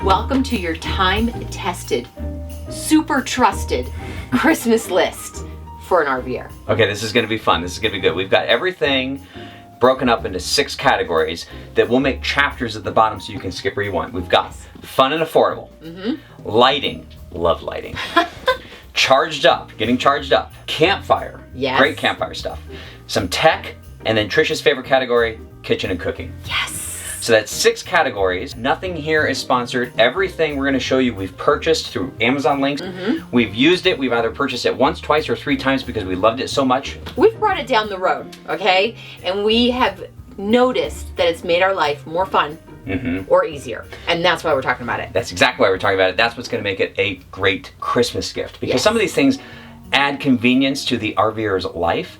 Welcome to your time-tested, super trusted Christmas list for an RVer. Okay, this is going to be fun. This is going to be good. We've got everything broken up into 6 categories that we'll make chapters at the bottom so you can skip where you want. We've got fun and affordable, lighting, love lighting, charged up, getting charged up, campfire, great campfire stuff, some tech, and then Trisha's favorite category, kitchen and cooking. Yes. So that's 6 categories. Nothing here is sponsored. Everything we're gonna show you we've purchased through Amazon links. We've used it. We've either purchased it once, twice, or 3 times because we loved it so much. We've brought it down the road, okay? And we have noticed that it's made our life more fun or easier. And that's why we're talking about it. That's exactly why we're talking about it. That's what's gonna make it a great Christmas gift. Because some of these things add convenience to the RVer's life,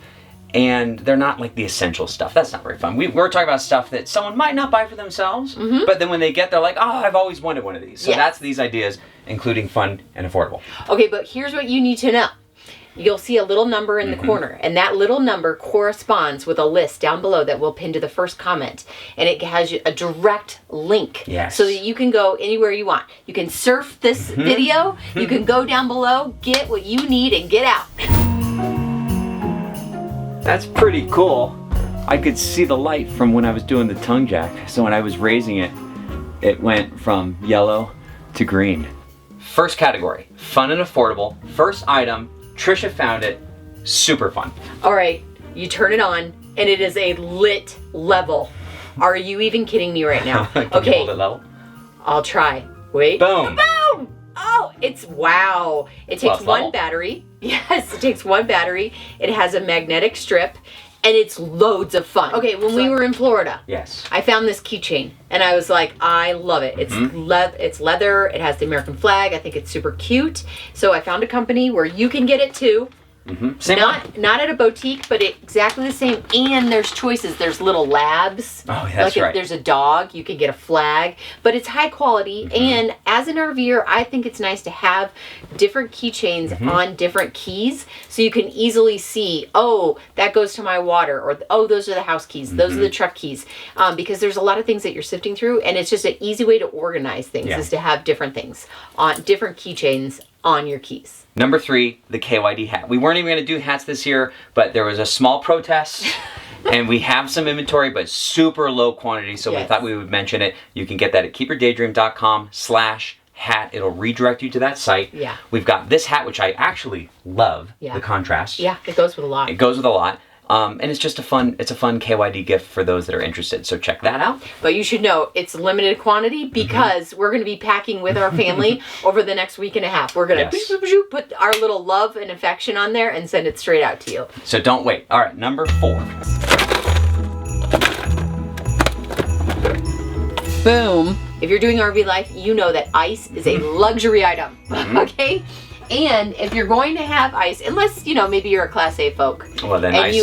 and they're not like the essential stuff. That's not very fun. We're talking about stuff that someone might not buy for themselves, but then when they get, they're like, oh, I've always wanted one of these. So that's these ideas, including fun and affordable. Okay, but here's what you need to know. You'll see a little number in the corner, and that little number corresponds with a list down below that we'll pin to the first comment. And it has a direct link so that you can go anywhere you want. You can surf this video, you can go down below, get what you need, and get out. That's pretty cool. I could see the light from when I was doing the tongue jack. So when I was raising it, it went from yellow to green. First category, fun and affordable. First item, Trisha found it, super fun. All right, you turn it on and it is a lit level. Are you even kidding me right now? Can you hold it level? I'll try. Wait. Boom. Boom! Oh, it's wow. It takes one battery. Yes, it takes one battery. It has a magnetic strip, and it's loads of fun. Okay, when we were in Florida, I found this keychain, and I was like, I love it. It's it's leather. It has the American flag. I think it's super cute. So I found a company where you can get it too. Not at a boutique, but exactly the same. And there's choices. There's little labs. Oh, that's like if there's a dog, you can get a flag. But it's high quality. And as an RVer, I think it's nice to have different keychains on different keys, so you can easily see, oh, that goes to my water, or oh, those are the house keys. Those are the truck keys. Because there's a lot of things that you're sifting through, and it's just an easy way to organize things is to have different things on different keychains on your keys. Number 3, the KYD hat. We weren't even going to do hats this year, but there was a small protest, and we have some inventory, but super low quantity, so we thought we would mention it. You can get that at keepyourdaydream.com/hat. It'll redirect you to that site. We've got this hat, which I actually love, the contrast. Yeah, it goes with a lot. It goes with a lot. And it's just a fun KYD gift for those that are interested. So check that out. But you should know it's limited quantity because we're going to be packing with our family over the next week and a half. We're going to put our little love and affection on there and send it straight out to you. So don't wait. All right, number 4. Boom. If you're doing RV life, you know that ice is a luxury item. Okay? And if you're going to have ice, unless, you know, maybe you're a Class A folk. Well, then ice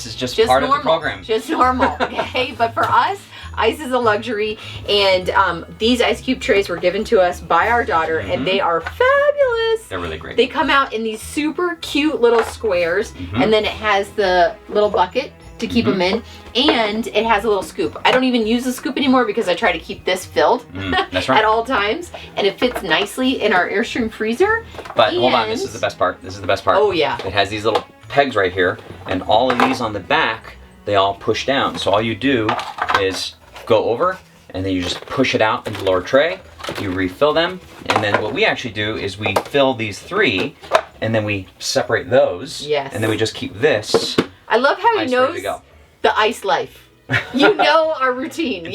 is just part of the program. Just normal, okay? But for us, ice is a luxury. And these ice cube trays were given to us by our daughter, and they are fabulous. They're really great. They come out in these super cute little squares, and then it has the little bucket to keep them in, and it has a little scoop. I don't even use the scoop anymore because I try to keep this filled at all times, and it fits nicely in our Airstream freezer. But hold on, this is the best part. This is the best part. Oh yeah. It has these little pegs right here, and all of these on the back, they all push down. So all you do is go over, and then you just push it out into the lower tray, you refill them, and then what we actually do is we fill these 3, and then we separate those, and then we just keep this. I love how he knows the ice life. You know our routine.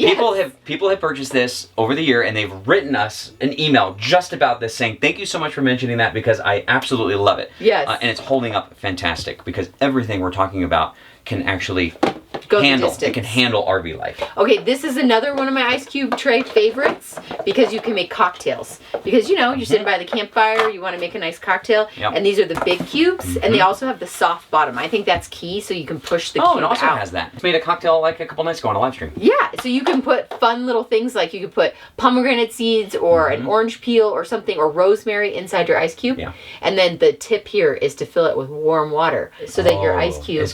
People have purchased this over the year, and they've written us an email just about this saying, thank you so much for mentioning that because I absolutely love it. Yes. And it's holding up fantastic because everything we're talking about can actually it can handle RV life. Okay, this is another one of my ice cube tray favorites because you can make cocktails. Because, you know, you're sitting by the campfire, you want to make a nice cocktail, and these are the big cubes, and they also have the soft bottom. I think that's key, so you can push the cube out. Oh, it also has that. It's made a cocktail like a couple nights ago on a live stream. Yeah, so you can put fun little things like you could put pomegranate seeds or an orange peel or something, or rosemary inside your ice cube. And then the tip here is to fill it with warm water so that your ice cube is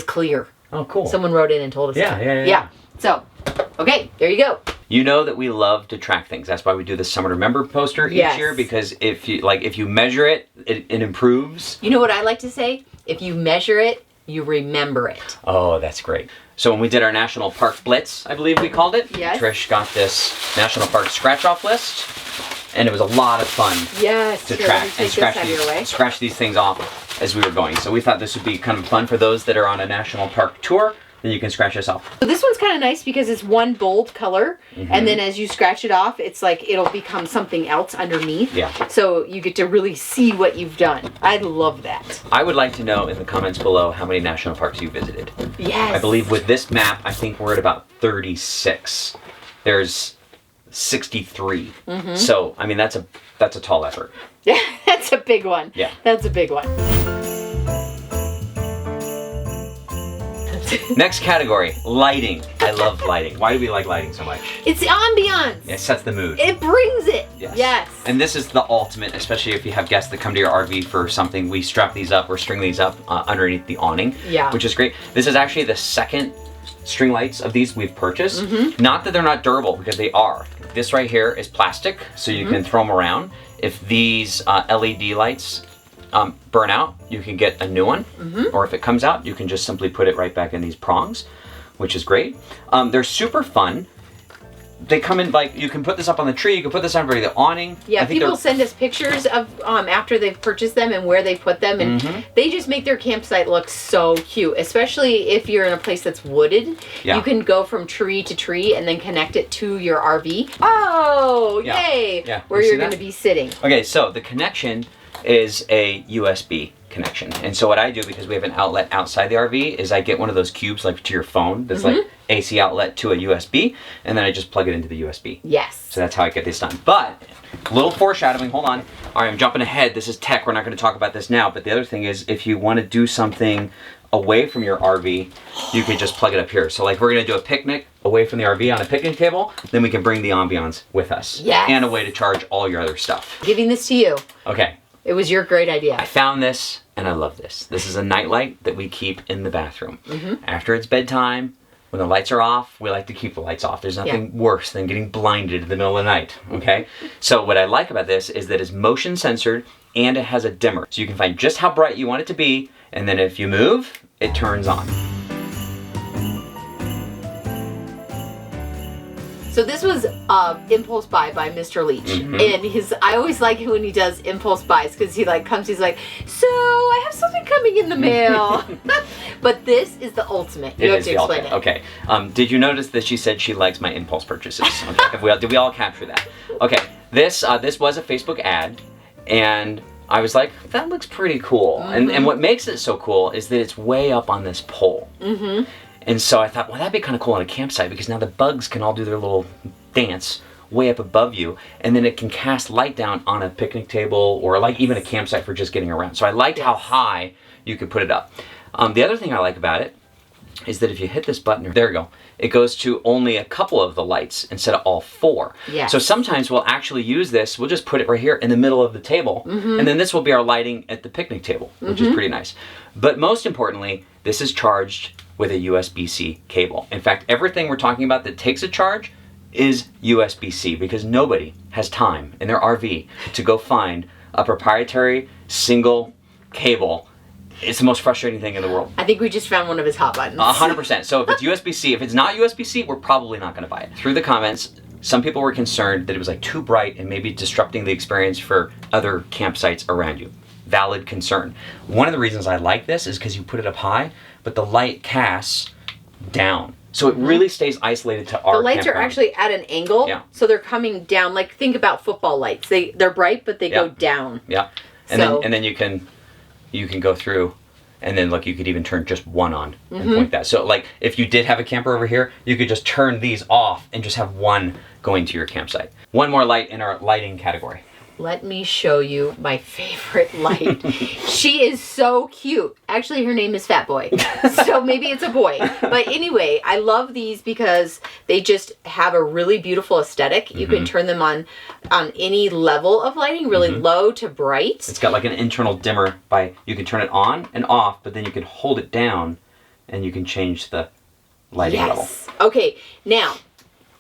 clear. Oh, cool. Someone wrote in and told us that. Yeah. So, okay, there you go. You know that we love to track things. That's why we do the Summer to Remember poster each year, because if you measure it, it improves. You know what I like to say? If you measure it, you remember it. Oh, that's great. So when we did our National Park Blitz, I believe we called it, Trish got this National Park scratch-off list, and it was a lot of fun to track and scratch these things off as we were going. So we thought this would be kind of fun for those that are on a national park tour. Then you can scratch this off. So this one's kind of nice because it's one bold color, and then as you scratch it off, it's like it'll become something else underneath. Yeah. So you get to really see what you've done. I love that. I would like to know in the comments below how many national parks you visited. Yes. I believe with this map, I think we're at about 36. There's 63. So I mean that's a tall effort. Yeah, that's a big one. Yeah. That's a big one. Next category, lighting. I love lighting. Why do we like lighting so much? It's the ambiance. It sets the mood. It brings it. Yes. And this is the ultimate, especially if you have guests that come to your RV for something. We strap these up or string these up underneath the awning, which is great. This is actually the second string lights of these we've purchased. Not that they're not durable, because they are. This right here is plastic, so you can throw them around. If these LED lights burn out, you can get a new one, or if it comes out, you can just simply put it right back in these prongs, which is great. They're super fun. They come in, like, you can put this up on the tree, you can put this under the awning. Yeah, people send us pictures of after they've purchased them and where they put them, and they just make their campsite look so cute, especially if you're in a place that's wooded. You can go from tree to tree and then connect it to your RV. Oh, yay! Where you're going to be sitting. Okay, so the connection is a USB connection. And so what I do, because we have an outlet outside the RV, is I get one of those cubes like to your phone that's like AC outlet to a USB, and then I just plug it into the USB. Yes. So that's how I get this done. But a little foreshadowing, hold on. All right, I'm jumping ahead. This is tech. We're not going to talk about this now, but the other thing is if you want to do something away from your RV, you can just plug it up here. So like we're going to do a picnic away from the RV on a picnic table, then we can bring the ambiance with us. Yes. And a way to charge all your other stuff. Giving this to you. Okay. It was your great idea. I found this and I love this. This is a nightlight that we keep in the bathroom. After it's bedtime, when the lights are off, we like to keep the lights off. There's nothing worse than getting blinded in the middle of the night, okay? So what I like about this is that it's motion censored and it has a dimmer. So you can find just how bright you want it to be, and then if you move, it turns on. So this was impulse buy by Mr. Leach, and I always like it when he does impulse buys, because he like comes, he's like, so I have something coming in the mail. But this is the ultimate. You have to explain it. Okay. Did you notice that she said she likes my impulse purchases? Okay. Did we all capture that? Okay. This was a Facebook ad, and I was like, that looks pretty cool. And what makes it so cool is that it's way up on this pole. And so I thought, well, that'd be kind of cool on a campsite, because now the bugs can all do their little dance way up above you, and then it can cast light down on a picnic table or like even a campsite for just getting around. So I liked how high you could put it up. The other thing I like about it is that if you hit this button, there you go, it goes to only a couple of the lights instead of all 4. So sometimes we'll actually use this, we'll just put it right here in the middle of the table, and then this will be our lighting at the picnic table, which is pretty nice. But most importantly, this is charged with a USB-C cable. In fact, everything we're talking about that takes a charge is USB-C, because nobody has time in their RV to go find a proprietary single cable. It's the most frustrating thing in the world. I think we just found one of his hot buttons. 100%. So if it's USB-C, if it's not USB-C, we're probably not going to buy it. Through the comments, some people were concerned that it was like too bright and maybe disrupting the experience for other campsites around you. Valid concern. One of the reasons I like this is because you put it up high, but the light casts down. So it really stays isolated to our The lights are actually at an angle, so they're coming down. Like, think about football lights. They're bright, but they go down. Yeah. And then you can go through, and then look, you could even turn just one on and point that. So like if you did have a camper over here, you could just turn these off and just have one going to your campsite. One more light in our lighting category. Let me show you my favorite light. She is so cute. Actually, her name is Fat Boy. So maybe it's a boy. But anyway, I love these because they just have a really beautiful aesthetic. You can turn them on any level of lighting, really low to bright. It's got like an internal dimmer you can turn it on and off, but then you can hold it down and you can change the lighting level. Okay, now,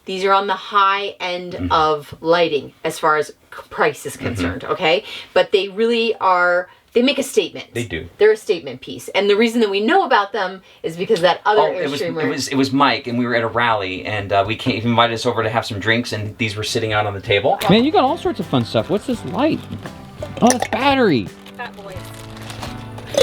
These are on the high end of lighting as far as price is concerned, okay? But they really are, they make a statement. They do. They're a statement piece. And the reason that we know about them is because that other Airstreamer... It was Mike, and we were at a rally, and he invited us over to have some drinks, and these were sitting out on the table. Man, you got all sorts of fun stuff. What's this light? Oh, it's battery. Fat boys.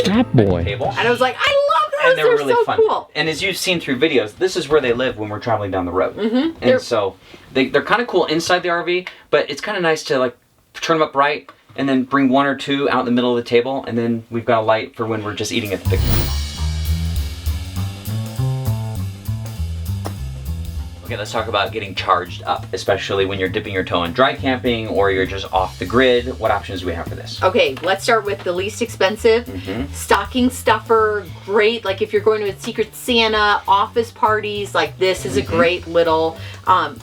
Fat boy. Table. And I was like, I love those. And they're really so fun. Cool. And as you've seen through videos, this is where they live when we're traveling down the road. And so they're kind of cool inside the RV, but it's kind of nice to like turn them up bright and then bring one or two out in the middle of the table, and then we've got a light for when we're just eating at the picnic. Okay, let's talk about getting charged up, especially when you're dipping your toe in dry camping or you're just off the grid. What options do we have for this? Okay, let's start with the least expensive. Stocking stuffer, great. Like if you're going to a Secret Santa, office parties, like this is a great little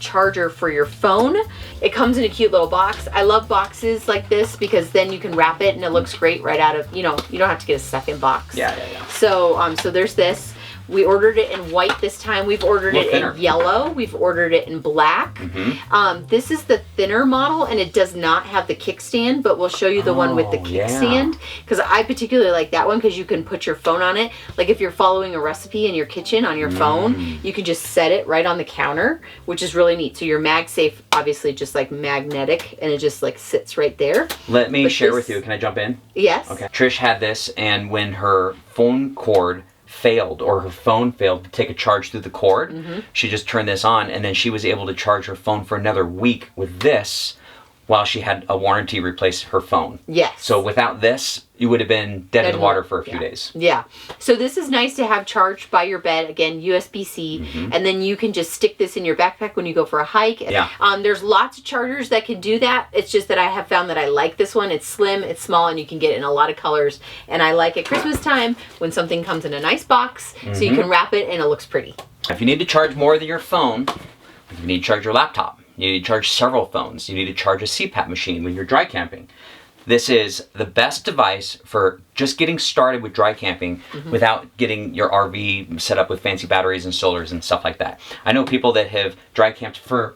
charger for your phone. It comes in a cute little box. I love boxes like this because then you can wrap it and it looks great right out of, you know, you don't have to get a second box. Yeah. So, so there's this. We ordered it in white this time. We've ordered it in yellow. We've ordered it in black. This is the thinner model, and it does not have the kickstand, but we'll show you the one with the kickstand. Because I particularly like that one because you can put your phone on it. Like if you're following a recipe in your kitchen on your phone, you can just set it right on the counter, which is really neat. So your MagSafe, obviously just like magnetic, and it just like sits right there. Let me share with you. Can I jump in? Yes. Okay. Trish had this, and when her phone cord failed, or her phone failed to take a charge through the cord, she just turned this on, and then she was able to charge her phone for another week with this while she had a warranty replace her phone. Yes. So without this, you would have been dead in the water for a few days. Yeah. So this is nice to have charged by your bed. Again, USB-C. And then you can just stick this in your backpack when you go for a hike. Yeah. There's lots of chargers that can do that. It's just that I have found that I like this one. It's slim, it's small, and you can get it in a lot of colors. And I like at Christmas time when something comes in a nice box so you can wrap it and it looks pretty. If you need to charge more than your phone, you need to charge your laptop. You need to charge several phones. You need to charge a CPAP machine when you're dry camping. This is the best device for just getting started with dry camping without getting your RV set up with fancy batteries and solars and stuff like that. I know people that have dry camped for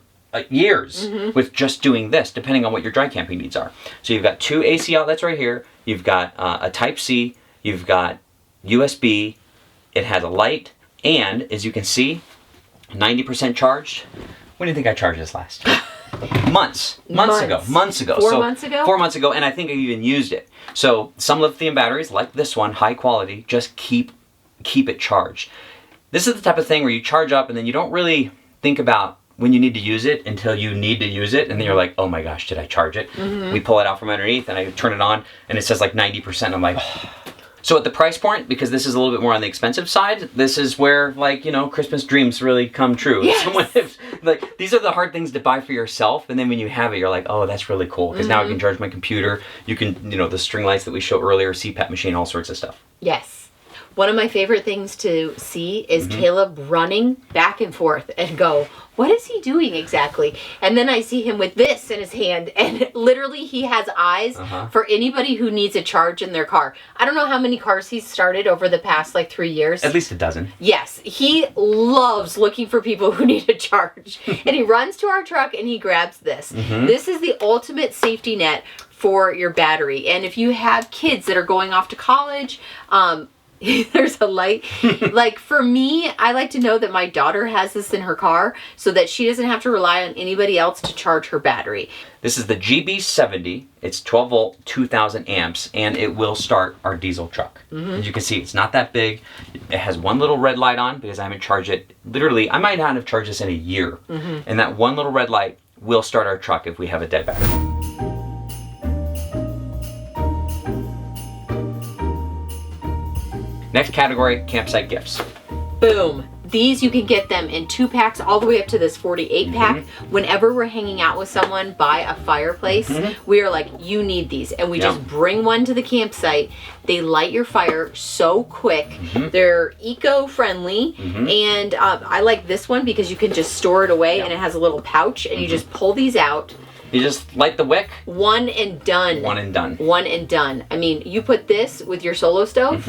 years with just doing this, depending on what your dry camping needs are. So you've got two AC outlets right here. You've got a Type-C. You've got USB. It has a light. And as you can see, 90% charged. When do you think I charged this last? Months ago. 4 months ago. 4 months ago, and I think I even used it. So some lithium batteries, like this one, high quality, just keep it charged. This is the type of thing where you charge up and then you don't really think about when you need to use it until you need to use it, and then you're like, oh my gosh, did I charge it? We pull it out from underneath and I turn it on and it says like 90%. I'm like, oh. So at the price point, because this is a little bit more on the expensive side, this is where, like, you know, Christmas dreams really come true. Yes. Like, these are the hard things to buy for yourself, and then when you have it, you're like, oh, that's really cool, because now I can charge my computer. You can, you know, the string lights that we showed earlier, CPAP machine, all sorts of stuff. Yes. One of my favorite things to see is Caleb running back and forth and go, what is he doing exactly? And then I see him with this in his hand, and literally he has eyes for anybody who needs a charge in their car. I don't know how many cars he's started over the past like 3 years. At least a dozen. Yes. He loves looking for people who need a charge. And he runs to our truck and he grabs this. This is the ultimate safety net for your battery. And if you have kids that are going off to college, there's a light. Like for me, I like to know that my daughter has this in her car so that she doesn't have to rely on anybody else to charge her battery. This is the GB70. It's 12 volt, 2000 amps, and it will start our diesel truck. As you can see, it's not that big. It has one little red light on because I haven't charged it. Literally, I might not have charged this in a year. And that one little red light will start our truck if we have a dead battery. Next category, campsite gifts. Boom. These you can get them in 2-packs all the way up to this 48-pack. Whenever we're hanging out with someone by a fireplace, we are like, you need these. And we just bring one to the campsite. They light your fire so quick. They're eco-friendly. And I like this one because you can just store it away and it has a little pouch and you just pull these out. You just light the wick. One and done. One and done. One and done. I mean, you put this with your solo stove.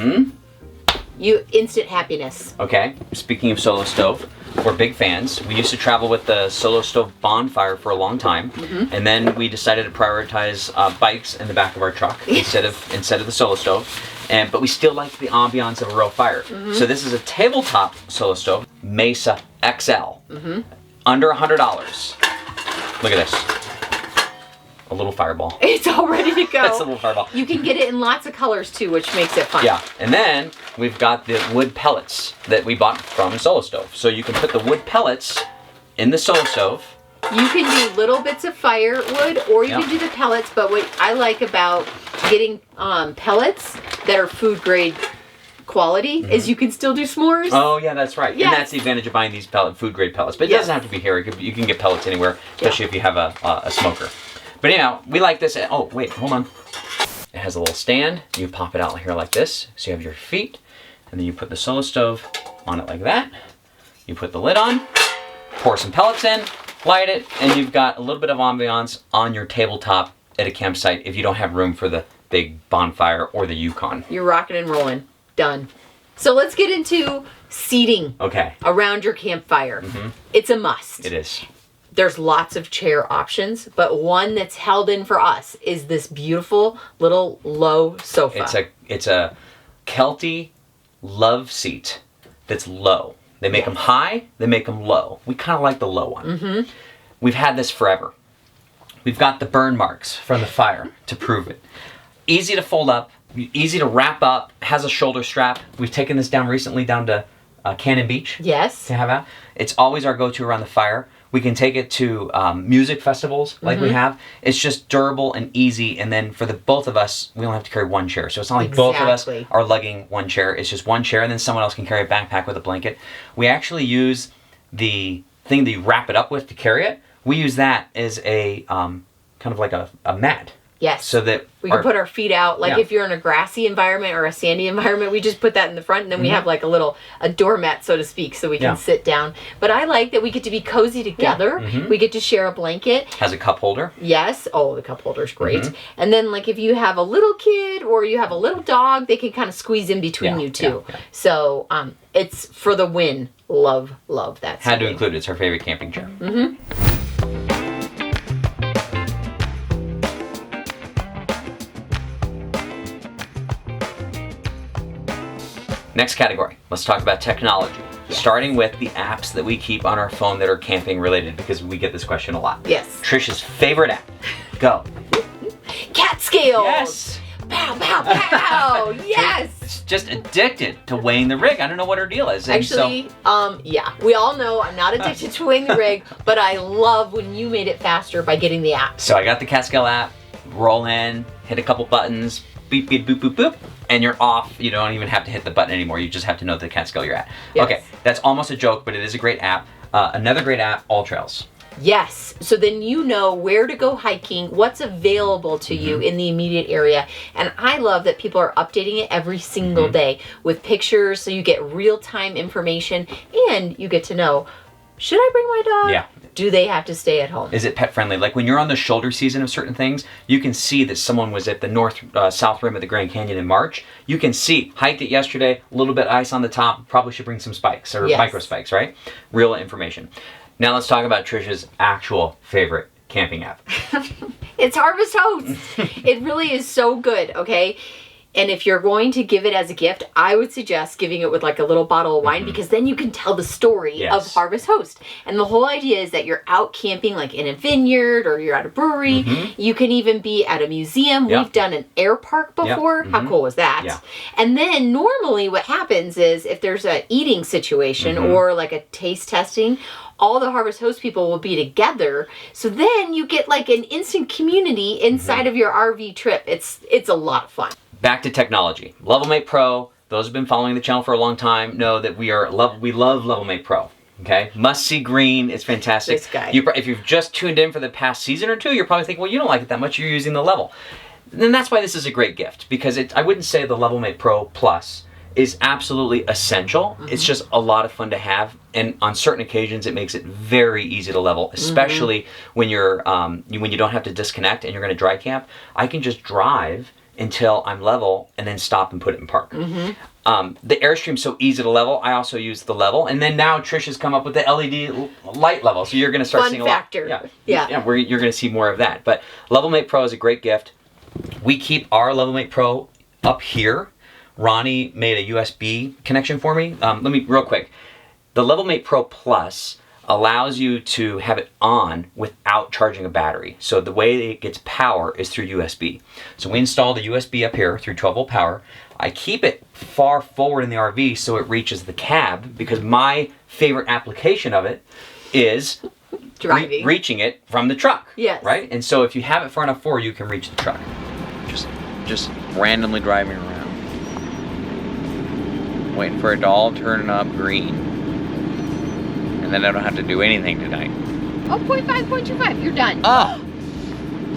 instant happiness. Okay, speaking of Solo Stove, we're big fans. We used to travel with the Solo Stove bonfire for a long time, and then we decided to prioritize bikes in the back of our truck instead of the Solo Stove. But we still like the ambiance of a real fire. So this is a tabletop Solo Stove, Mesa XL, under $100. Look at this. A little fireball. It's all ready to go. That's a little fireball. You can get it in lots of colors too, which makes it fun. Yeah, and then we've got the wood pellets that we bought from Solo Stove. So you can put the wood pellets in the Solo Stove. You can do little bits of firewood, or you can do the pellets, but what I like about getting pellets that are food grade quality is you can still do s'mores. Oh yeah, that's right. Yes. And that's the advantage of buying these food grade pellets. But it doesn't have to be here. You can get pellets anywhere, especially if you have a smoker. But anyhow, we like this. Oh, wait, hold on. It has a little stand. You pop it out here like this. So you have your feet. And then you put the Solo Stove on it like that. You put the lid on. Pour some pellets in. Light it. And you've got a little bit of ambiance on your tabletop at a campsite if you don't have room for the big bonfire or the Yukon. You're rocking and rolling. Done. So let's get into seating around your campfire. It's a must. It is. There's lots of chair options, but one that's held in for us is this beautiful little low sofa. It's a Kelty love seat that's low. They make them high, they make them low. We kind of like the low one. We've had this forever. We've got the burn marks from the fire to prove it. Easy to fold up, easy to wrap up, has a shoulder strap. We've taken this down recently down to Cannon Beach. Yes. To have out. It's always our go-to around the fire. We can take it to music festivals like we have. It's just durable and easy. And then for the both of us, we only have to carry one chair. So it's not like both of us are lugging one chair. It's just one chair, and then someone else can carry a backpack with a blanket. We actually use the thing that you wrap it up with to carry it. We use that as a kind of like a mat. Yes. So that we can put our feet out. Like if you're in a grassy environment or a sandy environment, we just put that in the front, and then we have like a doormat, so to speak, so we can sit down. But I like that we get to be cozy together. We get to share a blanket. Has a cup holder. Yes. Oh, the cup holder's great. And then like if you have a little kid or you have a little dog, they can kind of squeeze in between you too. So it's for the win. Love that. Had to include it. It's her favorite camping chair. Next category, let's talk about technology. Starting with the apps that we keep on our phone that are camping related, because we get this question a lot. Yes. Trish's favorite app. Go. Cat scales. Yes. Pow, pow, pow. Yes. It's just addicted to weighing the rig. I don't know what her deal is. And actually, we all know I'm not addicted to weighing the rig, but I love when you made it faster by getting the app. So I got the Cat Scale app, roll in, hit a couple buttons, beep, beep, boop, boop, boop, and you're off. You don't even have to hit the button anymore. You just have to know the Cat Scale you're at. Yes. Okay, that's almost a joke, but it is a great app. Another great app, All Trails. Yes, so then you know where to go hiking, what's available to you in the immediate area. And I love that people are updating it every single day with pictures, so you get real-time information, and you get to know, should I bring my dog? Yeah. Do they have to stay at home? Is it pet friendly? Like when you're on the shoulder season of certain things, you can see that someone was at the south rim of the Grand Canyon in March. You can see, hiked it yesterday, a little bit ice on the top, probably should bring some spikes or micro spikes, right? Real information. Now let's talk about Trish's actual favorite camping app. It's Harvest Host. It really is so good, okay? And if you're going to give it as a gift, I would suggest giving it with like a little bottle of wine, because then you can tell the story of Harvest Host. And the whole idea is that you're out camping like in a vineyard, or you're at a brewery. You can even be at a museum. We've done an air park before. How cool was that? And then normally what happens is if there's a eating situation or like a taste testing, all the Harvest Host people will be together. So then you get like an instant community inside of your RV trip. It's a lot of fun. Back to technology. LevelMate Pro, those who've been following the channel for a long time know that we love LevelMate Pro. Okay? Must see green. It's fantastic. This guy. If you've just tuned in for the past season or two, you're probably thinking, well, you don't like it that much. You're using the Level. And that's why this is a great gift, because I wouldn't say the LevelMate Pro Plus is absolutely essential. It's just a lot of fun to have, and on certain occasions it makes it very easy to level, especially when you're when you don't have to disconnect and you're going to dry camp. I can just drive until I'm level and then stop and put it in park. the Airstream's so easy to level, I also use the level. And then now Trish has come up with the LED light level. So you're going to start seeing a lot. Yeah, where you're going to see more of that. But LevelMate Pro is a great gift. We keep our LevelMate Pro up here. Ronnie made a USB connection for me. Let me, real quick. The LevelMate Pro Plus allows you to have it on without charging a battery. So the way it gets power is through USB. So we install the USB up here through 12-volt power. I keep it far forward in the RV so it reaches the cab, because my favorite application of it is driving, reaching it from the truck. Yes. Right? And so if you have it far enough forward, you can reach the truck. Just randomly driving around. Waiting for it to all turn up green. And then I don't have to do anything tonight. Oh, 0.5, 0.25, you're done. Oh!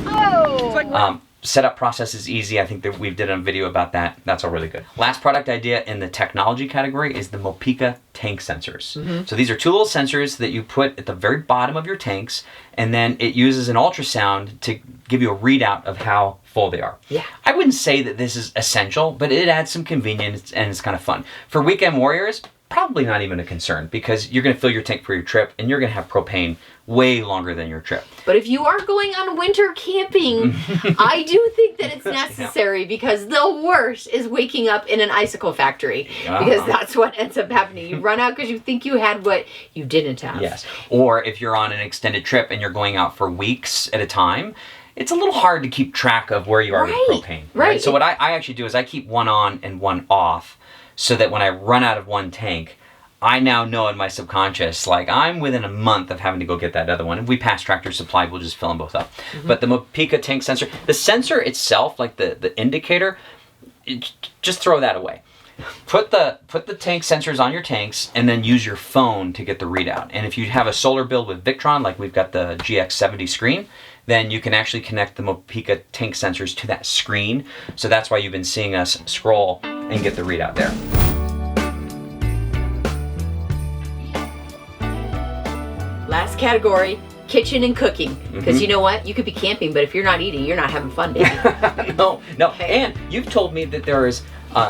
Oh! Setup process is easy. I think that we've did a video about that. That's all really good. Last product idea in the technology category is the Mopica tank sensors. So these are two little sensors that you put at the very bottom of your tanks, and then it uses an ultrasound to give you a readout of how full they are. Yeah. I wouldn't say that this is essential, but it adds some convenience and it's kind of fun. For weekend warriors, probably not even a concern, because you're going to fill your tank for your trip and you're going to have propane way longer than your trip. But if you are going on winter camping, I do think that it's necessary, because the worst is waking up in an icicle factory, because that's what ends up happening. You run out because you think you had what you didn't have. Yes. Or if you're on an extended trip and you're going out for weeks at a time, it's a little hard to keep track of where you are with propane. Right. So what I actually do is I keep one on and one off, so that when I run out of one tank, I now know in my subconscious, like, I'm within a month of having to go get that other one. If we pass Tractor Supply, we'll just fill them both up. But the Mopica tank sensor, the sensor itself, like the indicator, just throw that away. Put the tank sensors on your tanks, and then use your phone to get the readout. And if you have a solar build with Victron, like we've got the GX70 screen, then you can actually connect the Mopica tank sensors to that screen. So that's why you've been seeing us scroll and get the readout there. Last category, kitchen and cooking. Because you know what? You could be camping, but if you're not eating, you're not having fun, baby. No. And you've told me that there is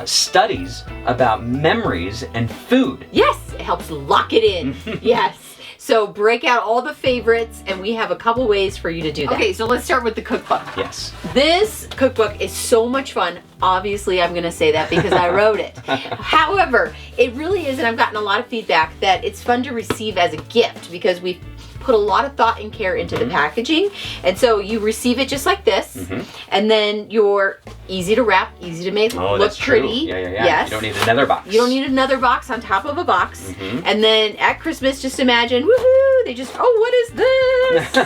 studies about memories and food. Yes, it helps lock it in. Yes. So break out all the favorites, and we have a couple ways for you to do that. Okay, so let's start with the cookbook. Yes. This cookbook is so much fun. Obviously, I'm going to say that because I wrote it. However, it really is, and I've gotten a lot of feedback that it's fun to receive as a gift, because we've put a lot of thought and care into the packaging. And so you receive it just like this, and then you're easy to wrap, easy to make, look pretty. Yeah. Yes. You don't need another box. You don't need another box on top of a box. And then at Christmas, just imagine, woohoo, they just, oh, what is this?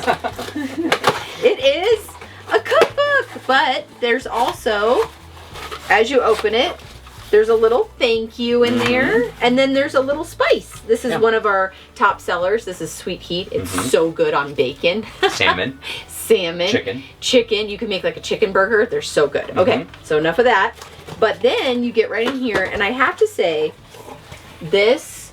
It is a cookbook, but there's also, as you open it, there's a little thank you in there, and then there's a little spice. This is one of our top sellers. This is Sweet Heat. It's so good on bacon. Salmon. Chicken. You can make like a chicken burger. They're so good. Okay, so enough of that. But then you get right in here, and I have to say, this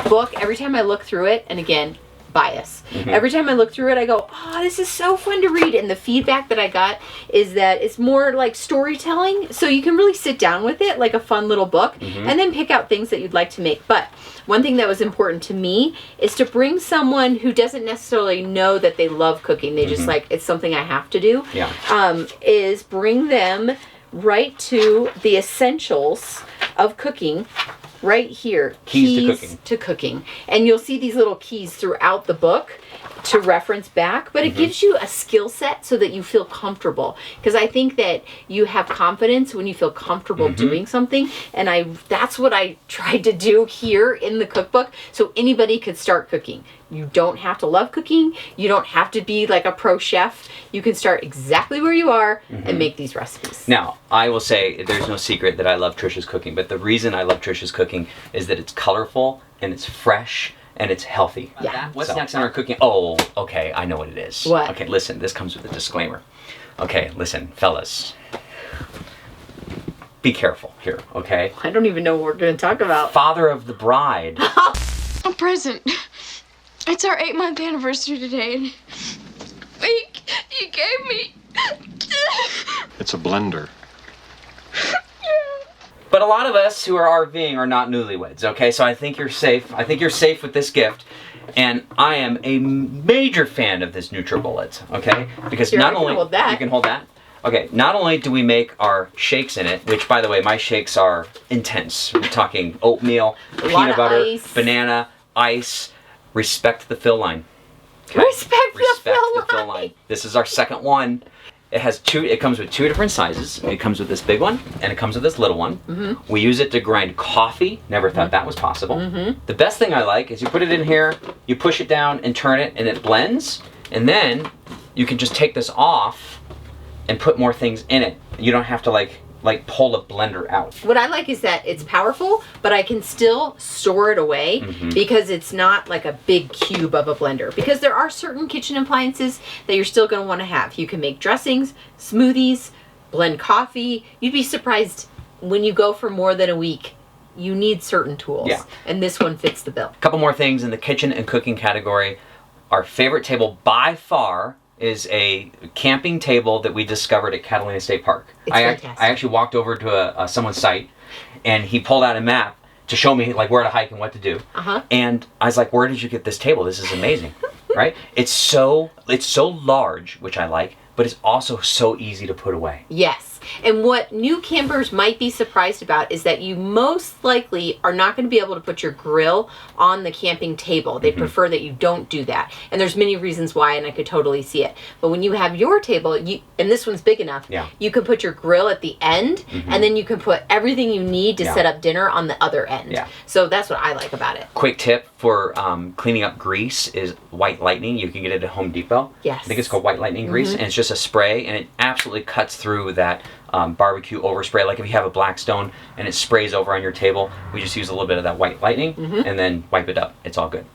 book, every time I look through it, and again, bias. Every time I look through it, I go, oh, this is so fun to read. And the feedback that I got is that it's more like storytelling. So you can really sit down with it like a fun little book and then pick out things that you'd like to make. But one thing that was important to me is to bring someone who doesn't necessarily know that they love cooking. They just like, it's something I have to do. Is bring them right to the essentials of cooking. Right here, keys to cooking. And you'll see these little keys throughout the book to reference back, but it gives you a skill set so that you feel comfortable. Because I think that you have confidence when you feel comfortable doing something, and that's what I tried to do here in the cookbook, so anybody could start cooking. You don't have to love cooking. You don't have to be like a pro chef. You can start exactly where you are and make these recipes. Now, I will say there's no secret that I love Trisha's cooking, but the reason I love Trisha's cooking is that it's colorful and it's fresh and it's healthy. Yeah. What's next on our cooking? Oh, okay, I know what it is. What? Okay, listen, this comes with a disclaimer. Okay, listen, fellas. Be careful here, okay? I don't even know what we're going to talk about. Father of the bride. A present. It's our 8-month anniversary today, and he gave me. It's a blender. But a lot of us who are RVing are not newlyweds, okay? So I think you're safe. I think you're safe with this gift. And I am a major fan of this NutriBullet, okay? Because not only... hold that. You can hold that. Okay, not only do we make our shakes in it, which, by the way, my shakes are intense. We're talking oatmeal, peanut butter, banana, ice. Respect the fill line. Okay? Respect the fill line. This is our second one. It has it comes with 2 different sizes. It comes with this big one, and it comes with this little one. We use it to grind coffee. Never thought that was possible. The best thing I like is you put it in here, you push it down and turn it, and it blends. And then you can just take this off and put more things in it. You don't have to like pull a blender out. What I like is that it's powerful, but I can still store it away because it's not like a big cube of a blender. Because there are certain kitchen appliances that you're still going to want to have. You can make dressings, smoothies, blend coffee. You'd be surprised when you go for more than a week. You need certain tools. Yeah. And this one fits the bill. A couple more things in the kitchen and cooking category. Our favorite table by far is a camping table that we discovered at Catalina State Park. I actually walked over to someone's site, and he pulled out a map to show me like where to hike and what to do. And I was like, "Where did you get this table? This is amazing!" Right? It's so large, which I like, but it's also so easy to put away. Yes. And what new campers might be surprised about is that you most likely are not going to be able to put your grill on the camping table. They prefer that you don't do that. And there's many reasons why, and I could totally see it. But when you have your table, and this one's big enough, you can put your grill at the end, and then you can put everything you need to set up dinner on the other end. So that's what I like about it. Quick tip for cleaning up grease is White Lightning. You can get it at Home Depot. Yes. I think it's called White Lightning grease, and it's just a spray, and it absolutely cuts through that barbecue overspray. Like if you have a Blackstone and it sprays over on your table, we just use a little bit of that White Lightning and then wipe it up. It's all good.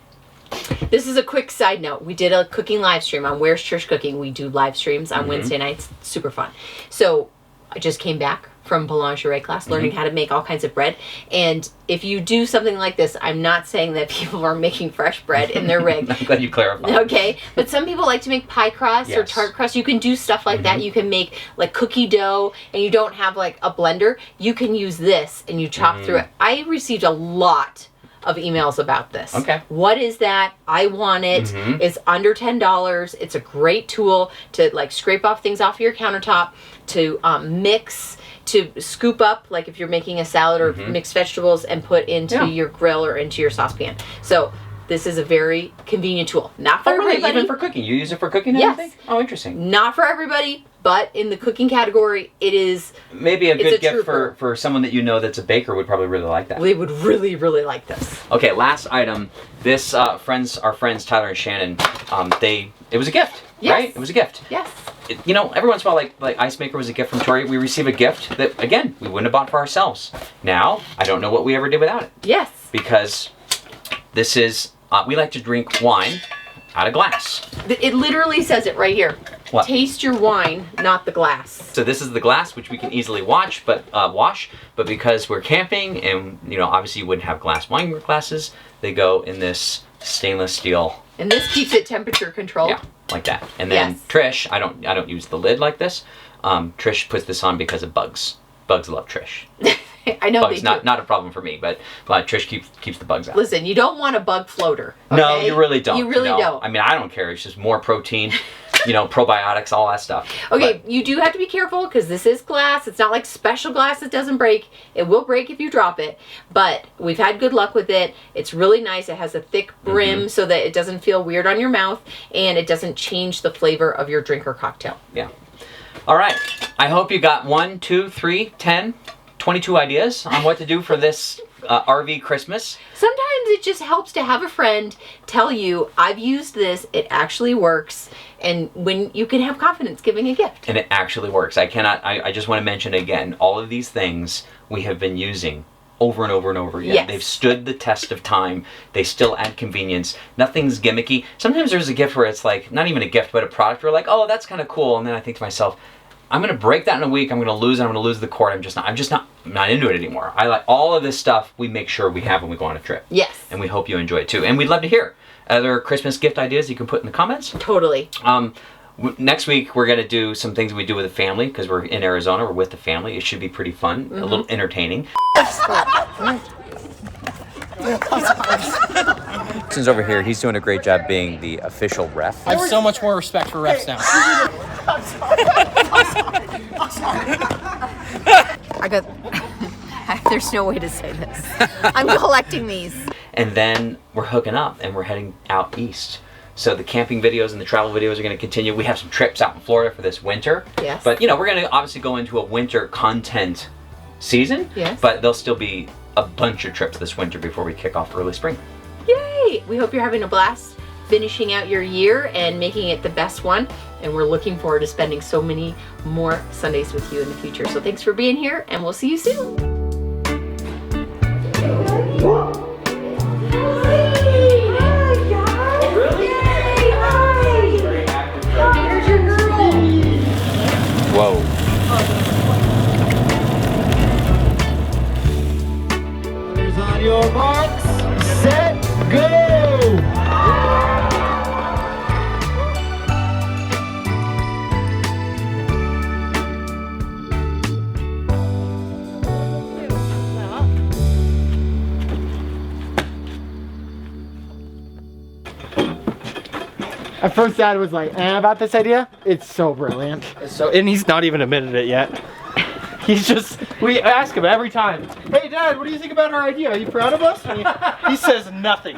This is a quick side note. We did a cooking live stream on Where's Trish Cooking. We do live streams on Wednesday nights. Super fun. So I just came back from boulangerie class, learning how to make all kinds of bread. And if you do something like this, I'm not saying that people are making fresh bread in their rig. I'm glad you clarified. Okay, but some people like to make pie crust or tart crust. You can do stuff like that. You can make like cookie dough, and you don't have like a blender. You can use this and you chop through it. I received a lot of emails about this. Okay. What is that? I want it. It's under $10. It's a great tool to like scrape off things off your countertop, to mix, to scoop up, like if you're making a salad or mixed vegetables, and put into your grill or into your saucepan. So this is a very convenient tool. Not for everybody. Even for cooking? You use it for cooking and everything? Oh, interesting. Not for everybody, but in the cooking category, it is. Maybe a good gift for someone that you know that's a baker would probably really like that. They would really, really like this. Okay, last item. This our friends Tyler and Shannon, it was a gift, right? It was a gift. Yes. You know, every once in a while, like Ice Maker was a gift from Tori. We receive a gift that, again, we wouldn't have bought for ourselves. Now, I don't know what we ever did without it. Yes. Because this is, we like to drink wine out of glass. It literally says it right here. What? Taste your wine, not the glass. So this is the glass, which we can easily wash, but because we're camping and, you know, obviously you wouldn't have glass wine glasses, they go in this stainless steel. And this keeps it temperature controlled. Yeah, like that. And then Trish, I don't use the lid like this. Trish puts this on because of bugs. Bugs love Trish. I know bugs, not a problem for me, but Trish keeps the bugs out. Listen, you don't want a bug floater. Okay? No, you really don't. You really don't. I mean, I don't care. It's just more protein, you know, probiotics, all that stuff. Okay, but you do have to be careful because this is glass. It's not like special glass that doesn't break. It will break if you drop it, but we've had good luck with it. It's really nice. It has a thick brim so that it doesn't feel weird on your mouth, and it doesn't change the flavor of your drink or cocktail. Yeah. All right. I hope you got 1, 2, 3, 10, 22 ideas on what to do for this RV Christmas. Sometimes it just helps to have a friend tell you, I've used this, it actually works, and when you can have confidence giving a gift. And it actually works. I just want to mention again, all of these things we have been using over and over and over again. Yes. They've stood the test of time. They still add convenience. Nothing's gimmicky. Sometimes there's a gift where it's like, not even a gift, but a product where like, oh, that's kind of cool. And then I think to myself, I'm going to break that in a week. I'm going to lose it. I'm going to lose the cord. I'm just not into it anymore. I like all of this stuff we make sure we have when we go on a trip. Yes. And we hope you enjoy it too. And we'd love to hear other Christmas gift ideas you can put in the comments. Totally. Next week we're gonna do some things we do with the family because we're in Arizona. We're with the family. It should be pretty fun, a little entertaining. Since over here, he's doing a great job being the official ref. I have so much more respect for refs now. I got. There's no way to say this. I'm collecting these. And then we're hooking up and we're heading out east. So the camping videos and the travel videos are going to continue. We have some trips out in Florida for this winter. Yes. But, you know, we're going to obviously go into a winter content season. Yes. But there'll still be a bunch of trips this winter before we kick off early spring. Yay! We hope you're having a blast finishing out your year and making it the best one. And we're looking forward to spending so many more Sundays with you in the future. So thanks for being here, and we'll see you soon. Whoa. On your marks, set, go! At first Dad was like, about this idea. It's so brilliant. And he's not even admitted it yet. He's just, we ask him every time, hey Dad, what do you think about our idea? Are you proud of us? And he says nothing.